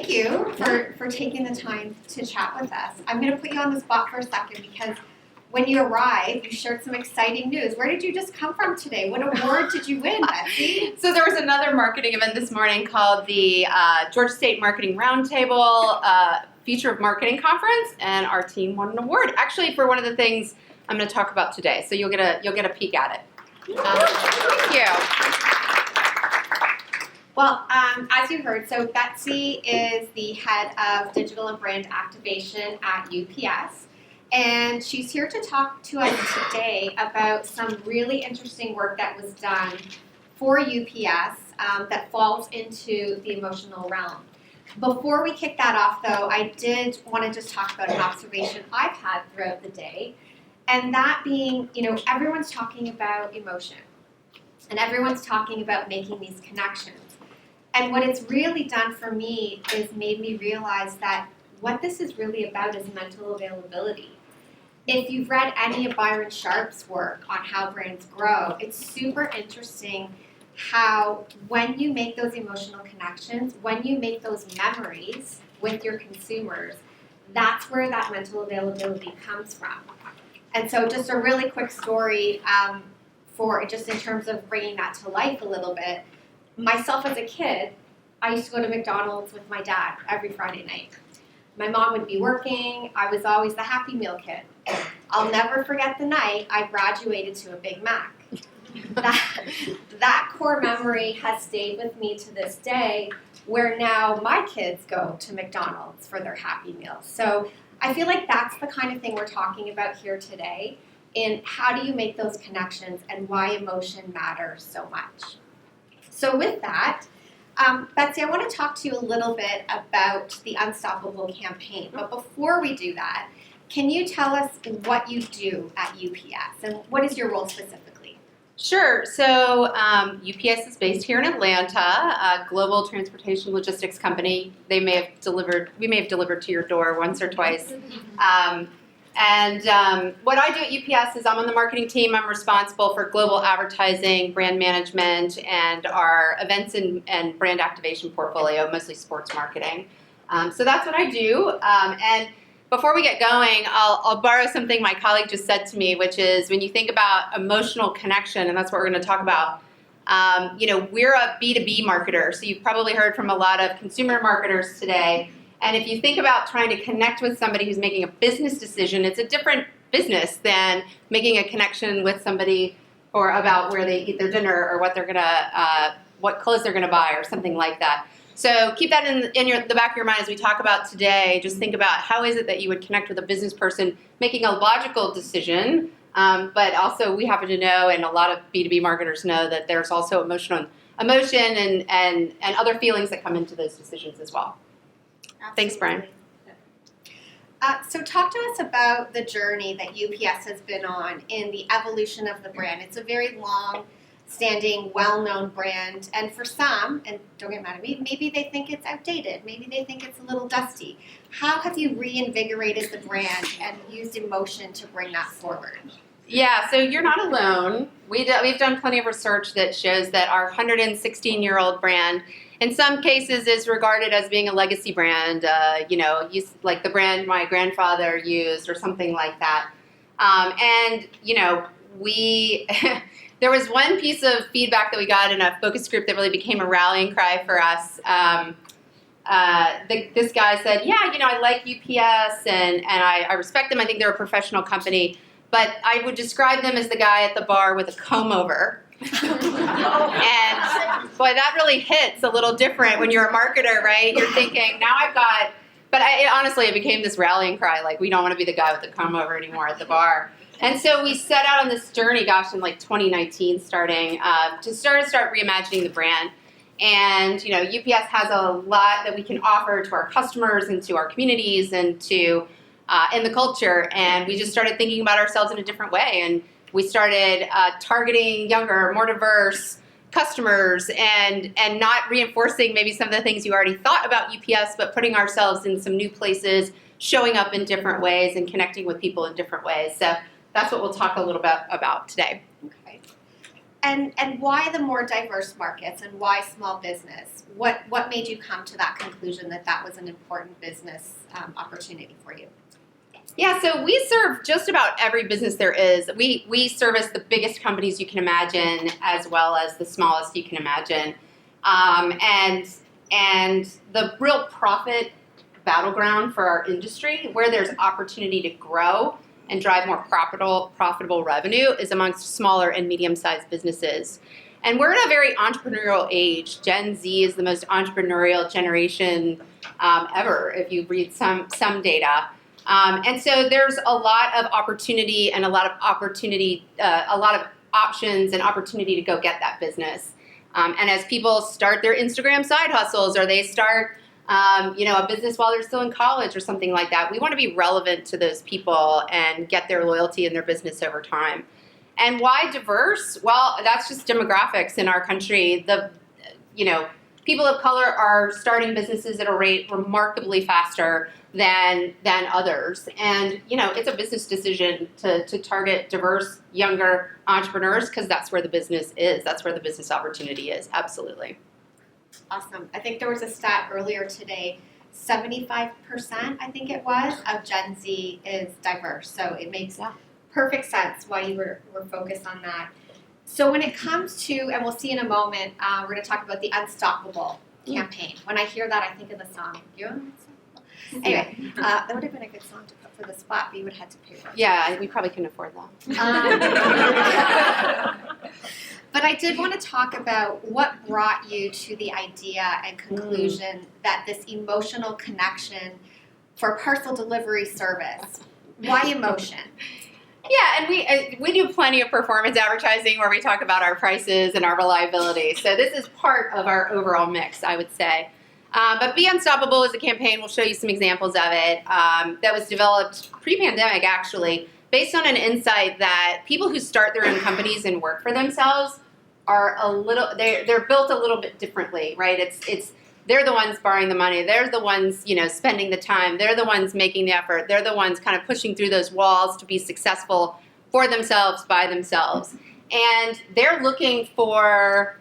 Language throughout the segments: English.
thank you for taking the time to chat with us. I'm going to put you on the spot for a second because when you arrived, you shared some exciting news. Where did you just come from today? What award did you win, Betsy? So there was another marketing event this morning called the Georgia State Marketing Roundtable Future of Marketing Conference, and our team won an award, actually for one of the things I'm going to talk about today. So you'll get a peek at it. Thank you. Well, as you heard, so Betsy is the head of digital and brand activation at UPS. And she's here to talk to us today about some really interesting work that was done for UPS that falls into the emotional realm. Before we kick that off, though, I did want to just talk about an observation I've had throughout the day, and that being, everyone's talking about emotion, and everyone's talking about making these connections. And what it's really done for me is made me realize that what this is really about is mental availability. If you've read any of Byron Sharp's work on how brands grow, it's super interesting how when you make those emotional connections, when you make those memories with your consumers, that's where that mental availability comes from. And so just a really quick story for just in terms of bringing that to life a little bit. Myself as a kid, I used to go to McDonald's with my dad every Friday night. My mom would be working. I was always the Happy Meal kid. I'll never forget the night I graduated to a Big Mac. That core memory has stayed with me to this day, where now my kids go to McDonald's for their Happy Meals. So I feel like that's the kind of thing we're talking about here today, in how do you make those connections and why emotion matters so much. So with that, Betsy, I want to talk to you a little bit about the Unstoppable campaign. But before we do that, can you tell us what you do at UPS and what is your role specifically? Sure. So UPS is based here in Atlanta, a global transportation logistics company. We may have delivered to your door once or twice. And what I do at UPS is I'm on the marketing team. I'm responsible for global advertising, brand management, and our events and brand activation portfolio, mostly sports marketing. So that's what I do. And before we get going, I'll borrow something my colleague just said to me, which is when you think about emotional connection, and that's what we're going to talk about, we're a B2B marketer. So you've probably heard from a lot of consumer marketers today. And if you think about trying to connect with somebody who's making a business decision, it's a different business than making a connection with somebody or about where they eat their dinner or what what clothes they're gonna buy or something like that. So keep that in the back of your mind as we talk about today. Just think about how is it that you would connect with a business person making a logical decision, but also we happen to know, and a lot of B2B marketers know, that there's also emotion and other feelings that come into those decisions as well. Absolutely. Thanks, Brian. So talk to us about the journey that UPS has been on in the evolution of the brand. It's a very long-standing, well-known brand, and for some, and don't get mad at me, maybe they think it's outdated, maybe they think it's a little dusty. How have you reinvigorated the brand and used emotion to bring that forward? Yeah, so you're not alone. We've done plenty of research that shows that our 116-year-old brand in some cases is regarded as being a legacy brand, like the brand my grandfather used or something like that. There was one piece of feedback that we got in a focus group that really became a rallying cry for us. This guy said, I like UPS and I respect them. I think they're a professional company, but I would describe them as the guy at the bar with a comb over. And boy, that really hits a little different when you're a marketer, right? You're thinking, honestly, it became this rallying cry, like we don't want to be the guy with the comb over anymore at the bar. And so we set out on this journey, in 2019 starting, to start reimagining the brand. And, UPS has a lot that we can offer to our customers and to our communities and to in the culture. And we just started thinking about ourselves in a different way. And we started targeting younger, more diverse customers and not reinforcing maybe some of the things you already thought about UPS, but putting ourselves in some new places, showing up in different ways and connecting with people in different ways. So that's what we'll talk a little bit about today. Okay. And why the more diverse markets and why small business? What made you come to that conclusion that that was an important business opportunity for you? Yeah, so we serve just about every business there is. We service the biggest companies you can imagine as well as the smallest you can imagine. And the real profit battleground for our industry, where there's opportunity to grow and drive more profitable revenue, is amongst smaller and medium-sized businesses. And we're in a very entrepreneurial age. Gen Z is the most entrepreneurial generation ever, if you read some data. And so there's a lot of opportunity and a lot of options and opportunity to go get that business. And as people start their Instagram side hustles, or they start a business while they're still in college or something like that, we want to be relevant to those people and get their loyalty in their business over time. And why diverse? Well, that's just demographics in our country. People of color are starting businesses at a rate remarkably faster than others. And, it's a business decision to target diverse, younger entrepreneurs, because that's where the business is. That's where the business opportunity is. Absolutely. Awesome. I think there was a stat earlier today, 75%, I think it was, of Gen Z is diverse. So it makes perfect sense why you were focused on that. So when it comes to, and we'll see in a moment, we're going to talk about the Unstoppable campaign. When I hear that, I think of the song. Anyway, that would have been a good song to put for the spot, but you would have had to pay for it. Yeah, we probably couldn't afford that. But I did want to talk about what brought you to the idea and conclusion that this emotional connection for parcel delivery service. Why emotion? Yeah, and we do plenty of performance advertising where we talk about our prices and our reliability. So this is part of our overall mix, I would say. But Be Unstoppable is a campaign. We'll show you some examples of it that was developed pre-pandemic, actually, based on an insight that people who start their own companies and work for themselves are they're built a little bit differently, right? It's they're the ones borrowing the money. They're the ones, spending the time. They're the ones making the effort. They're the ones kind of pushing through those walls to be successful for themselves, by themselves. And they're looking for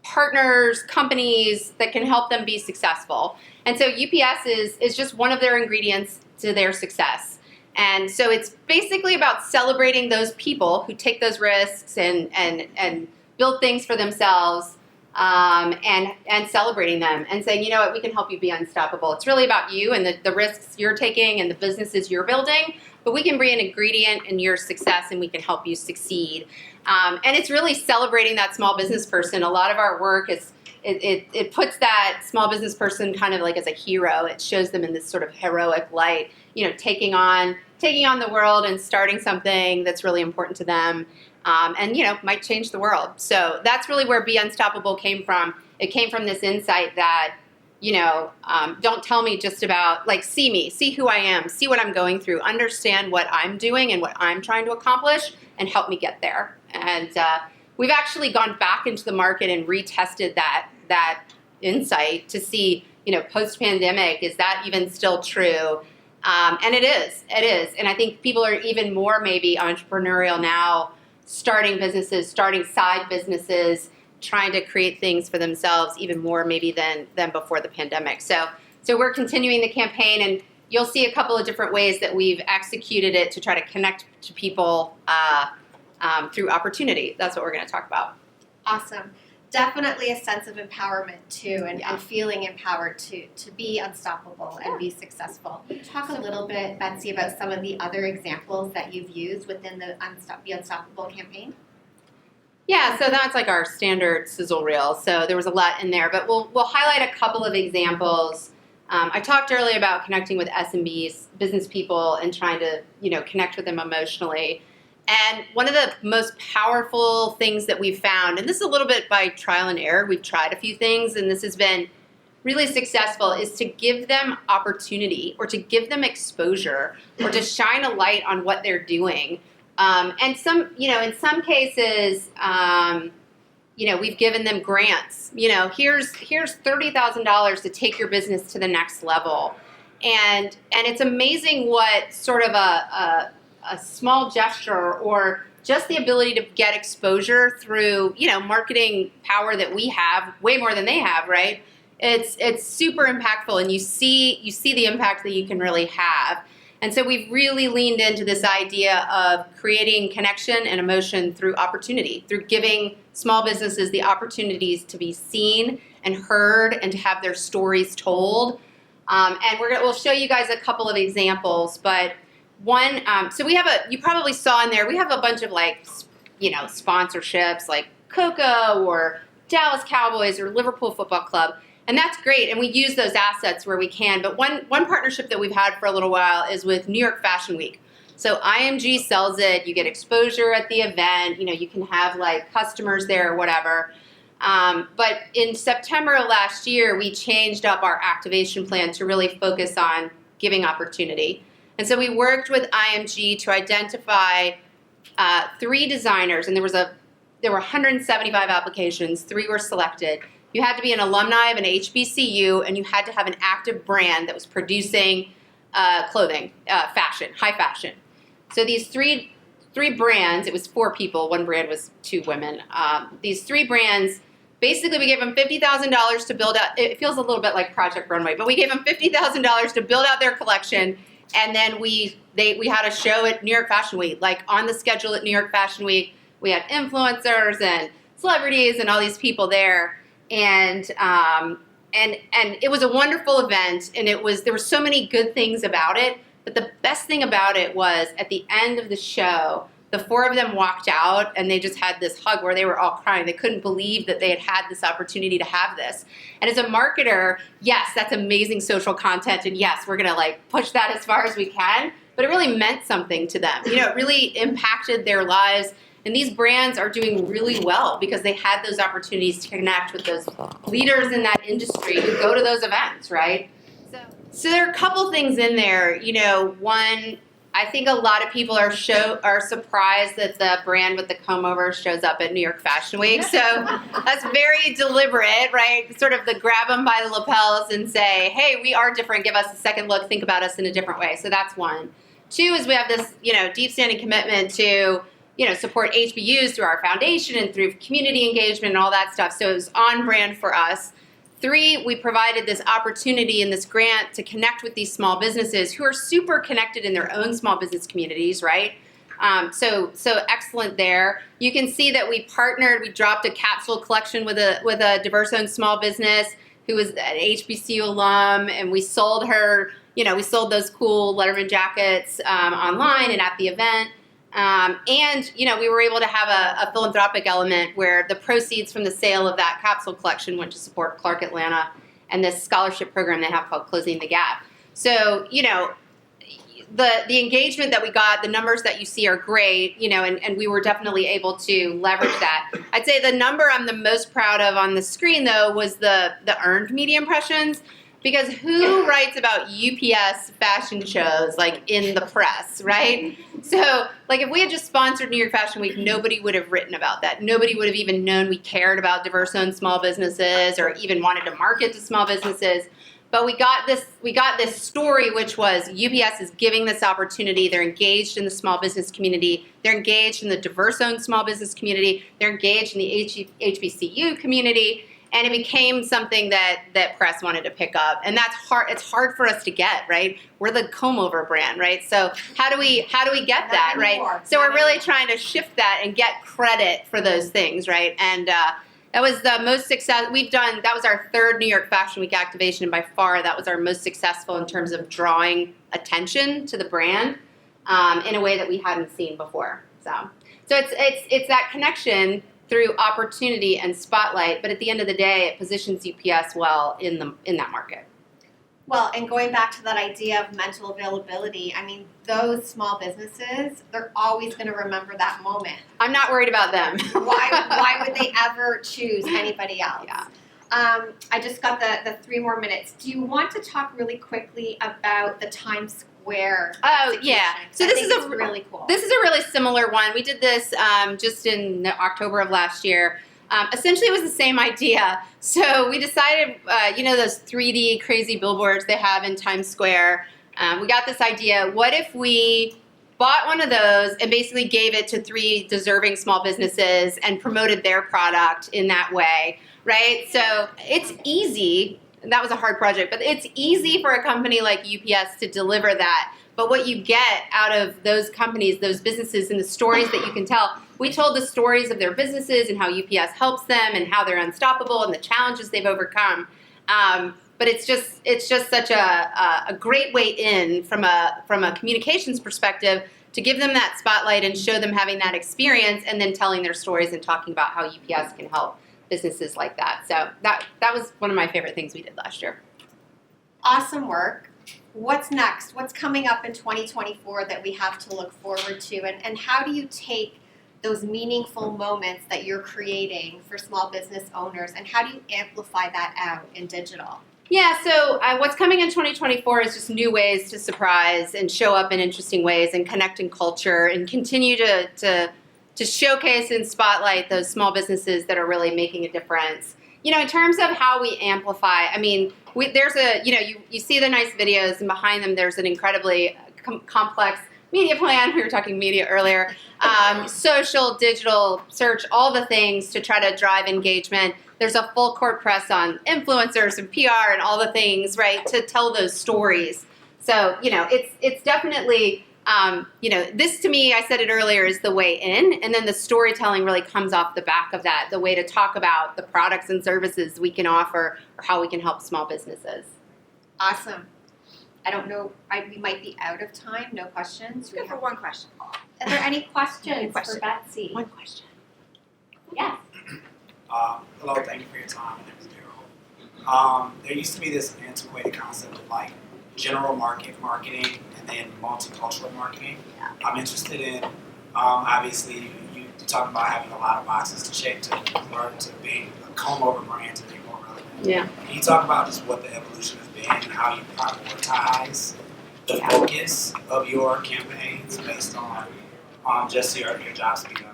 partners, companies that can help them be successful. And so UPS is just one of their ingredients to their success. And so it's basically about celebrating those people who take those risks and build things for themselves, and celebrating them and saying, you know what, we can help you be unstoppable. It's really about you and the risks you're taking and the businesses you're building, but we can be an ingredient in your success and we can help you succeed. And it's really celebrating that small business person. A lot of our work is it puts that small business person kind of like as a hero. It shows them in this sort of heroic light, taking on the world and starting something that's really important to them. And might change the world. So that's really where Be Unstoppable came from. It came from this insight that, don't tell me just about, see me, see who I am, see what I'm going through, understand what I'm doing and what I'm trying to accomplish, and help me get there. And we've actually gone back into the market and retested that insight to see, post-pandemic, is that even still true? And it is. And I think people are even more maybe entrepreneurial now, starting businesses, starting side businesses, trying to create things for themselves even more maybe than before the pandemic. So we're continuing the campaign, and you'll see a couple of different ways that we've executed it to try to connect to people through opportunity. That's what we're going to talk about. Awesome. Definitely a sense of empowerment too, and feeling empowered to be unstoppable and be successful. Talk a little bit, Betsy, about some of the other examples that you've used within the Be Unstoppable campaign. Yeah, so that's like our standard sizzle reel. So there was a lot in there, but we'll highlight a couple of examples. I talked earlier about connecting with SMBs, business people, and trying to connect with them emotionally. And one of the most powerful things that we've found, and this is a little bit by trial and error, we've tried a few things, and this has been really successful, is to give them opportunity or to give them exposure or to shine a light on what they're doing. And in some cases, we've given them grants. Here's $30,000 to take your business to the next level. And it's amazing what sort of a small gesture or just the ability to get exposure through, marketing power that we have, way more than they have, right? It's super impactful, and you see the impact that you can really have. And so we've really leaned into this idea of creating connection and emotion through opportunity, through giving small businesses the opportunities to be seen and heard and to have their stories told. And we'll show you guys a couple of examples, but one, so you probably saw in there, we have a bunch of sponsorships like Coca or Dallas Cowboys or Liverpool Football Club. And that's great, and we use those assets where we can. But one partnership that we've had for a little while is with New York Fashion Week. So IMG sells it. You get exposure at the event. You can have customers there or whatever. But in September of last year, we changed up our activation plan to really focus on giving opportunity. And so we worked with IMG to identify 3 designers, and there were 175 applications. 3 were selected. You had to be an alumni of an HBCU, and you had to have an active brand that was producing clothing, fashion, high fashion. So these three brands, it was 4 people, one brand was 2 women. These 3 brands, basically we gave them $50,000 to build out, it feels a little bit like Project Runway, but we gave them $50,000 to build out their collection, and then we had a show at New York Fashion Week. On the schedule at New York Fashion Week, we had influencers and celebrities and all these people there. And it was a wonderful event, and there were so many good things about it, but the best thing about it was at the end of the show, the 4 of them walked out and they just had this hug where they were all crying. They couldn't believe that they had this opportunity to have this. And as a marketer, yes, that's amazing social content, and yes, we're gonna push that as far as we can, but it really meant something to them. It really impacted their lives. And these brands are doing really well because they had those opportunities to connect with those leaders in that industry who go to those events, right? So there are a couple things in there. One, I think a lot of people are surprised that the brand with the comb over shows up at New York Fashion Week. So that's very deliberate, right? Sort of the grab them by the lapels and say, hey, we are different. Give us a second look. Think about us in a different way. So that's one. 2 is we have this, deep standing commitment to support HBUs through our foundation and through community engagement and all that stuff. So it was on brand for us. 3, we provided this opportunity in this grant to connect with these small businesses who are super connected in their own small business communities, right? So excellent there. You can see that we dropped a capsule collection with a diverse-owned small business who was an HBCU alum, and we sold her, we sold those cool Letterman jackets online and at the event. And we were able to have a philanthropic element where the proceeds from the sale of that capsule collection went to support Clark Atlanta and this scholarship program they have called Closing the Gap. So, the engagement that we got, the numbers that you see are great, and we were definitely able to leverage that. I'd say the number I'm the most proud of on the screen, though, was the earned media impressions. Because who writes about UPS fashion shows in the press, right? So if we had just sponsored New York Fashion Week, nobody would have written about that. Nobody would have even known we cared about diverse-owned small businesses or even wanted to market to small businesses. But we got this story, which was UPS is giving this opportunity. They're engaged in the small business community. They're engaged in the diverse-owned small business community. They're engaged in the HBCU community. And it became something that press wanted to pick up, and that's hard. It's hard for us to get, right? We're the comb over brand, right? So how do we get that, right? So we're really trying to shift that and get credit for those things, right? And that was the most success we've done. That was our 3rd New York Fashion Week activation, and by far that was our most successful in terms of drawing attention to the brand in a way that we hadn't seen before. So it's that connection through opportunity and spotlight, but at the end of the day, it positions UPS well in that market. Well, and going back to that idea of mental availability, those small businesses, they're always going to remember that moment. I'm not worried about them. Why would they ever choose anybody else? Yeah. I just got the 3 more minutes. Do you want to talk really quickly about the Times Square? Oh, yeah. So this is really cool. This is a really similar one. We did this just in October of last year. Essentially, it was the same idea. So we decided, those 3D crazy billboards they have in Times Square. We got this idea. What if we bought one of those and basically gave it to 3 deserving small businesses and promoted their product in that way, right? So it's easy. That was a hard project, but it's easy for a company like UPS to deliver that. But what you get out of those companies, those businesses, and the stories that you can tell, we told the stories of their businesses and how UPS helps them and how they're unstoppable and the challenges they've overcome. But it's just such a great way in from a communications perspective to give them that spotlight and show them having that experience and then telling their stories and talking about how UPS can help businesses like that. So that was one of my favorite things we did last year. Awesome work. What's next? What's coming up in 2024 that we have to look forward to? And how do you take those meaningful moments that you're creating for small business owners, and how do you amplify that out in digital? Yeah, so what's coming in 2024 is just new ways to surprise and show up in interesting ways and connect in culture and continue to showcase and spotlight those small businesses that are really making a difference. You know, in terms of how we amplify, I mean, there's you see the nice videos, and behind them there's an incredibly complex media plan. We were talking media earlier. Social, digital, search, all the things to try to drive engagement. There's a full court press on influencers and PR and all the things, right, to tell those stories. So, it's definitely, this to me, I said it earlier, is the way in. And then the storytelling really comes off the back of that, the way to talk about the products and services we can offer or how we can help small businesses. Awesome. I don't know, we might be out of time. No questions? Go for one question. Are there any questions for Betsy? One question. Yes. Hello, thank you for your time. My name is Daryl. There used to be this antiquated concept of like general market marketing and then multicultural marketing. Yeah. I'm interested in, obviously, you talk about having a lot of boxes to check to convert to being a comb-over brand to be more relevant. Yeah. Can you talk about just what the evolution has been and how you prioritize the focus of your campaigns based on just your job speed on it?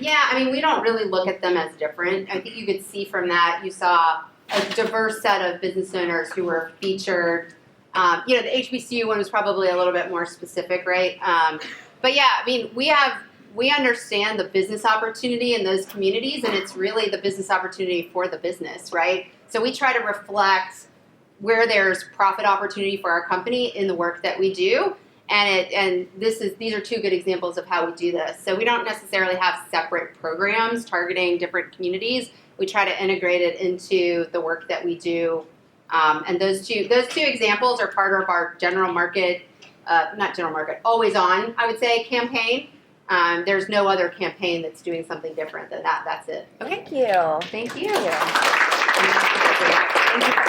Yeah, I mean, we don't really look at them as different. I think you could see from that, you saw a diverse set of business owners who were featured. The HBCU one was probably a little bit more specific, right? But yeah, I mean, we understand the business opportunity in those communities, and it's really the business opportunity for the business, right? So we try to reflect where there's profit opportunity for our company in the work that we do. And these are 2 good examples of how we do this. So we don't necessarily have separate programs targeting different communities. We try to integrate it into the work that we do. And those two examples are part of our always on, I would say, campaign. There's no other campaign that's doing something different than that. That's it. Thank you. Thank you. Thank you for